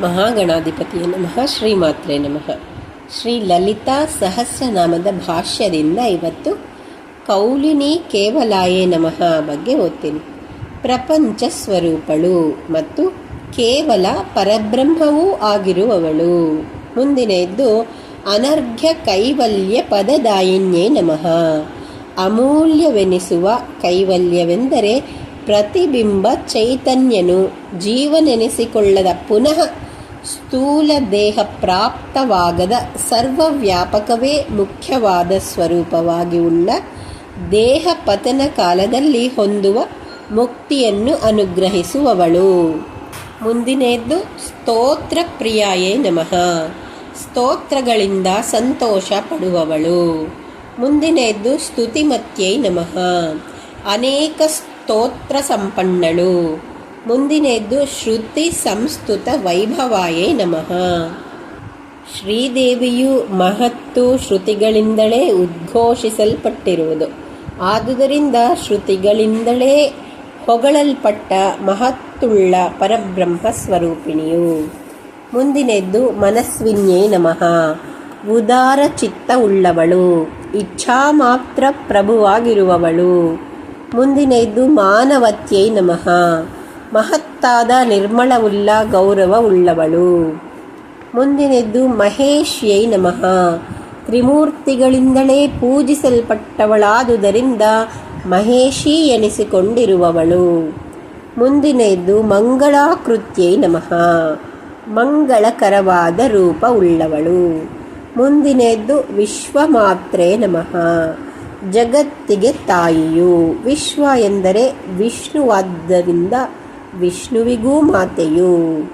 ಮಹಾಗಣಾಧಿಪತಿಯ ನಮಃ. ಶ್ರೀಮಾತ್ರೆ ನಮಃ. ಶ್ರೀ ಲಲಿತಾ ಸಹಸ್ರನಾಮದ ಭಾಷ್ಯದಿಂದ ಇವತ್ತು ಕೌಲಿನಿ ಕೇವಲಾಯೇ ನಮಃ ಬಗ್ಗೆ ಓದ್ತೀನಿ. ಪ್ರಪಂಚ ಸ್ವರೂಪಳು ಮತ್ತು ಕೇವಲ ಪರಬ್ರಹ್ಮವೂ ಆಗಿರುವವಳು. ಮುಂದಿನದ್ದು ಅನರ್ಘ್ಯ ಕೈವಲ್ಯ ಪದದಾಯಿನ್ಯೇ ನಮಃ. ಅಮೂಲ್ಯವೆನಿಸುವ ಕೈವಲ್ಯವೆಂದರೆ ಪ್ರತಿಬಿಂಬ ಚೈತನ್ಯನು ಜೀವನೆನಿಸಿಕೊಳ್ಳದ ಪುನಃ ಸ್ಥೂಲ ದೇಹ ಪ್ರಾಪ್ತವಾಗದ ಸರ್ವವ್ಯಾಪಕವೇ ಮುಖ್ಯವಾದ ಸ್ವರೂಪವಾಗಿ ಉಳ್ಳ ದೇಹ ಪತನ ಕಾಲದಲ್ಲಿ ಹೊಂದುವ ಮುಕ್ತಿಯನ್ನು ಅನುಗ್ರಹಿಸುವವಳು. ಮುಂದಿನದ್ದು ಸ್ತೋತ್ರ ಪ್ರಿಯಾಯೇ ನಮಃ. ಸ್ತೋತ್ರಗಳಿಂದ ಸಂತೋಷ ಪಡುವವಳು. ಮುಂದಿನದ್ದು ಸ್ತುತಿಮತ್ಯೈ ನಮಃ. ಅನೇಕ ಸ್ತೋತ್ರ ಸಂಪನ್ನಳು. ಮುಂದಿನದ್ದು ಶ್ರುತಿ ಸಂಸ್ತುತ ವೈಭವಾಯೇ ನಮಃ. ಶ್ರೀದೇವಿಯು ಮಹತ್ತು ಶ್ರುತಿಗಳಿಂದಲೇ ಉದ್ಘೋಷಿಸಲ್ಪಟ್ಟಿರುವುದು. ಆದುದರಿಂದ ಶ್ರುತಿಗಳಿಂದಲೇ ಹೊಗಳಲ್ಪಟ್ಟ ಮಹತ್ತುಳ್ಳ ಪರಬ್ರಹ್ಮ ಸ್ವರೂಪಿಣಿಯು. ಮುಂದಿನದ್ದು ಮನಸ್ವಿನ್ಯೇ ನಮಃ. ಉದಾರ ಚಿತ್ತ ಉಳ್ಳವಳು, ಇಚ್ಛಾ ಮಾತ್ರ ಪ್ರಭುವಾಗಿರುವವಳು. ಮುಂದಿನದ್ದು ಮಾನವತ್ಯೈ ನಮಃ. ಮಹತ್ತಾದ ನಿರ್ಮಲವುಳ್ಳ ಗೌರವ ಉಳ್ಳವಳು. ಮುಂದಿನದ್ದು ಮಹೇಶ್ಯೈ ನಮಃ. ತ್ರಿಮೂರ್ತಿಗಳಿಂದಲೇ ಪೂಜಿಸಲ್ಪಟ್ಟವಳಾದುದರಿಂದ ಮಹೇಶಿ ಎನಿಸಿಕೊಂಡಿರುವವಳು. ಮುಂದಿನದ್ದು ಮಂಗಳಾಕೃತ್ಯೈ ನಮಃ. ಮಂಗಳಕರವಾದ ರೂಪ ಉಳ್ಳವಳು. ಮುಂದಿನದ್ದು ವಿಶ್ವಮಾತ್ರೇ ನಮಃ. ಜಗತ್ತಿಗೆ ತಾಯಿಯು. ವಿಶ್ವ ಎಂದರೆ ವಿಷ್ಣುವಾದ್ದರಿಂದ ವಿಷ್ಣುವಿಗೂ ಮಾತೆಯು.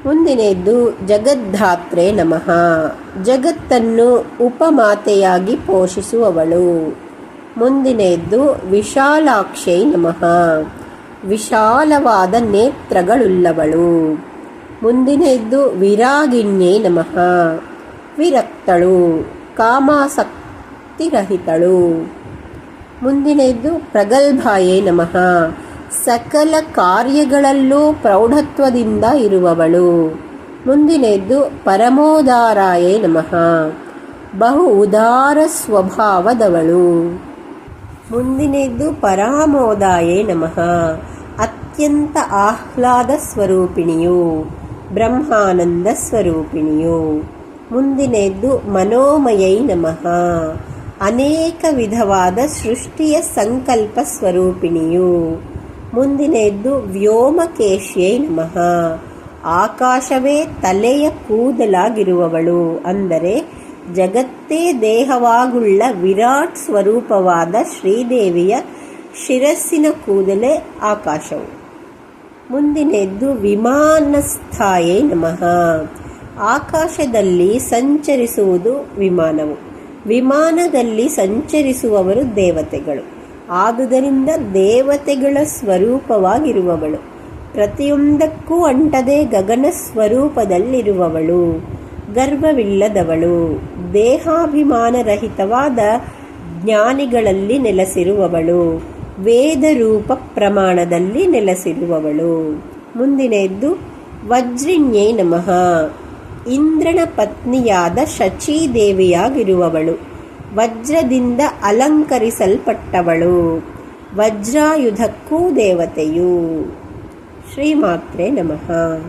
ಮುಂದಿನದ್ದು ಜಗದ್ಧಾತ್ರೇ ನಮಃ. ಜಗತ್ತನ್ನು ಉಪಮಾತೆಯಾಗಿ ಪೋಷಿಸುವವಳು. ಮುಂದಿನದ್ದು ವಿಶಾಲಾಕ್ಷೈ ನಮಃ. ವಿಶಾಲವಾದ ನೇತ್ರಗಳುಳ್ಳವಳು. ಮುಂದಿನದ್ದು ವಿರಾಗಿಣ್ಯೇ ನಮಃ. ವಿರಕ್ತಳು, ಕಾಮಾಸಕ್ತಿರಹಿತಳು. ಮುಂದಿನದ್ದು ಪ್ರಗಲ್ಭಾಯೇ ನಮಃ. ಸಕಲ ಕಾರ್ಯಗಳಲ್ಲೂ ಪ್ರೌಢತ್ವದಿಂದ ಇರುವವಳು. ಮುಂದಿನದ್ದು ಪರಮೋದಾರಾಯೇ ನಮಃ. ಬಹು ಉದಾರ ಸ್ವಭಾವದವಳು. ಮುಂದಿನದ್ದು ಪರಾಮೋದಾಯೇ ನಮಃ. ಅತ್ಯಂತ ಆಹ್ಲಾದ ಸ್ವರೂಪಿಣಿಯು, ಬ್ರಹ್ಮಾನಂದ ಸ್ವರೂಪಿಣಿಯು. ಮುಂದಿನದ್ದು ಮನೋಮಯೈ ನಮಃ. ಅನೇಕ ವಿಧವಾದ ಸೃಷ್ಟಿಯ ಸಂಕಲ್ಪ ಸ್ವರೂಪಿಣಿಯು. ಮುಂದಿನದ್ದು ವ್ಯೋಮಕೇಶ್ಯೈ ನಮಃ. ಆಕಾಶವೇ ತಲೆಯ ಕೂದಲಾಗಿರುವವಳು, ಅಂದರೆ ಜಗತ್ತೇ ದೇಹವಾಗುಳ್ಳ ವಿರಾಟ್ ಸ್ವರೂಪವಾದ ಶ್ರೀದೇವಿಯ ಶಿರಸ್ಸಿನ ಕೂದಲೇ ಆಕಾಶವು. ಮುಂದಿನದ್ದು ವಿಮಾನಸ್ಥಾಯೇ ನಮಃ. ಆಕಾಶದಲ್ಲಿ ಸಂಚರಿಸುವುದು ವಿಮಾನವು. ವಿಮಾನದಲ್ಲಿ ಸಂಚರಿಸುವವರು ದೇವತೆಗಳು. ಆದುದರಿಂದ ದೇವತೆಗಳ ಸ್ವರೂಪವಾಗಿರುವವಳು. ಪ್ರತಿಯೊಂದಕ್ಕೂ ಅಂಟದೆ ಗಗನ ಸ್ವರೂಪದಲ್ಲಿರುವವಳು. ಗರ್ವವಿಲ್ಲದವಳು. ದೇಹಾಭಿಮಾನರಹಿತವಾದ ಜ್ಞಾನಿಗಳಲ್ಲಿ ನೆಲೆಸಿರುವವಳು. ವೇದರೂಪ ಪ್ರಮಾಣದಲ್ಲಿ ನೆಲೆಸಿರುವವಳು. ಮುಂದಿನದ್ದು ವಜ್ರಿಣ್ಯೇ ನಮಃ. ಇಂದ್ರನ ಪತ್ನಿಯಾದ ಶಚೀದೇವಿಯಾಗಿರುವವಳು. ವಜ್ರದಿಂದ ಅಲಂಕರಿಸಲ್ಪಟ್ಟವಳು. ವಜ್ರಾಯುಧಕ್ಕೂ ದೇವತೆಯು. ಶ್ರೀಮಾತ್ರೆ ನಮಃ.